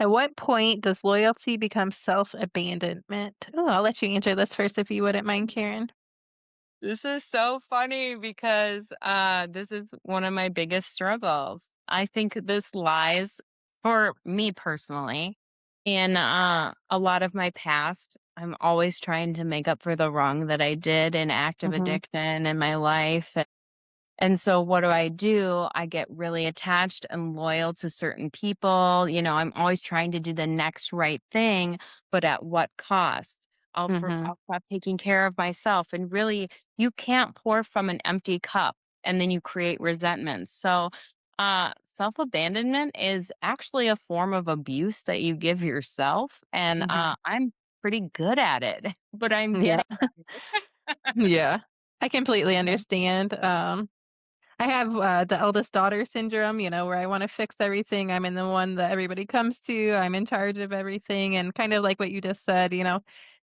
At what point does loyalty become self-abandonment? Oh, I'll let you answer this first if you wouldn't mind, Karen. This is so funny because this is one of my biggest struggles. I think this lies for me personally in a lot of my past. I'm always trying to make up for the wrong that I did in active Mhm, addiction in my life. And so what do? I get really attached and loyal to certain people. I'm always trying to do the next right thing, but at what cost? mhm. I'll stop taking care of myself. And really, you can't pour from an empty cup and then you create resentment. So self-abandonment is actually a form of abuse that you give yourself. And Mhm. I'm pretty good at it, but I'm Yeah, getting there. yeah. I completely understand. I have, the eldest daughter syndrome, where I wanna fix everything. I'm in the one that everybody comes to. I'm in charge of everything, and kind of like what you just said,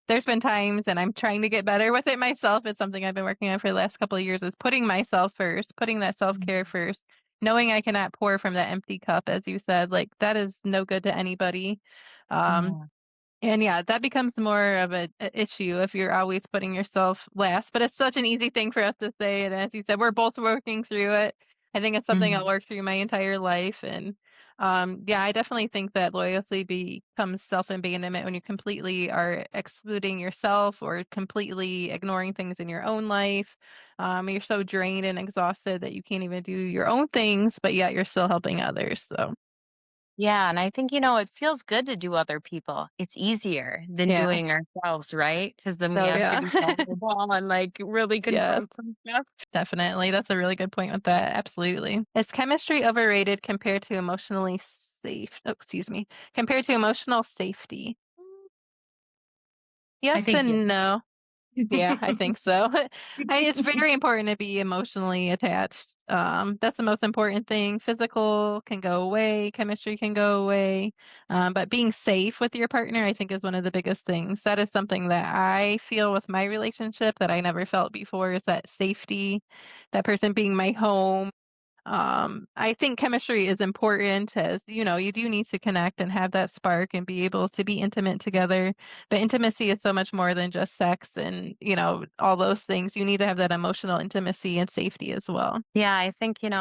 there's been times and I'm trying to get better with it myself. It's something I've been working on for the last couple of years is putting myself first, putting that self-care Mhm. first, knowing I cannot pour from that empty cup, as you said, like, that is no good to anybody. Um Yeah. and yeah, that becomes more of a issue if you're always putting yourself last. But it's such an easy thing for us to say. And as you said, we're both working through it. I think it's something I'll Mhm. work through my entire life. And yeah, I definitely think that loyalty becomes self abandonment when you completely are excluding yourself or completely ignoring things in your own life. You're so drained and exhausted that you can't even do your own things, but yet you're still helping others. So Yeah, and I think, it feels good to do other people. It's easier than yeah. doing ourselves, right? Because then we So have to yeah. be vulnerable and like really Yes. confront some stuff. Definitely, that's a really good point with that, absolutely. Is chemistry overrated compared to excuse me, compared to emotional safety? I Yes think yeah. and no. Yeah, I think so. It's very important to be emotionally attached. That's the most important thing. Physical can go away, chemistry can go away, but being safe with your partner, I think, is one of the biggest things. That is something that I feel with my relationship that I never felt before is that safety, that person being my home. I think chemistry is important as, you do need to connect and have that spark and be able to be intimate together. But intimacy is so much more than just sex and, all those things. You need to have that emotional intimacy and safety as well. Yeah, I think, in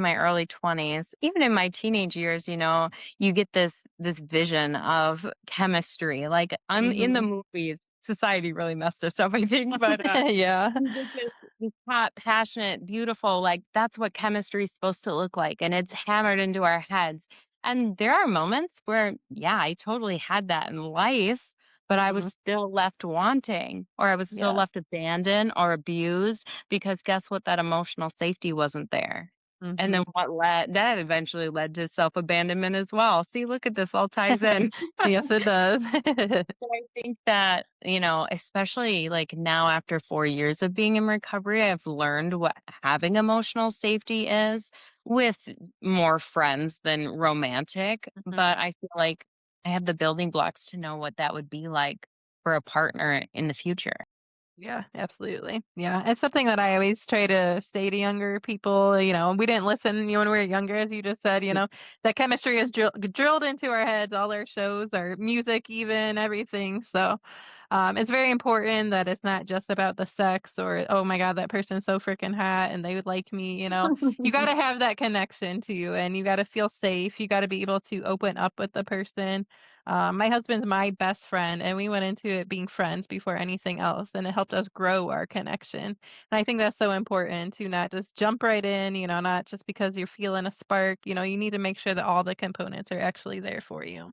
my early 20s, even in my teenage years, you get this vision of chemistry. Like I'm in the Mhm. movies. Society really messed us up, I think, but Yeah. you get this hot, passionate, beautiful, like, that's what chemistry is supposed to look like, and it's hammered into our heads. And there are moments where, yeah, I totally had that in life, but I was Mhm. still left wanting, or I was still Yeah. left abandoned or abused because guess what? That emotional safety wasn't there. And then Mhm. that eventually led to self-abandonment as well. See, look at this, all ties in. Yes, it does. But I think that, especially like now after 4 years of being in recovery, I've learned what having emotional safety is with more friends than romantic. Mhm. But I feel like I have the building blocks to know what that would be like for a partner in the future. Yeah, absolutely. Yeah, it's something that I always try to say to younger people. We didn't listen, when we were younger, as you just said. That chemistry is drilled into our heads, all our shows, our music, even everything. So, it's very important that it's not just about the sex or oh my God, that person's so freaking hot and they would like me. You got to have that connection to you, and you got to feel safe. You got to be able to open up with the person. My husband's my best friend, and we went into it being friends before anything else, and it helped us grow our connection. And I think that's so important to not just jump right in, not just because you're feeling a spark. You need to make sure that all the components are actually there for you.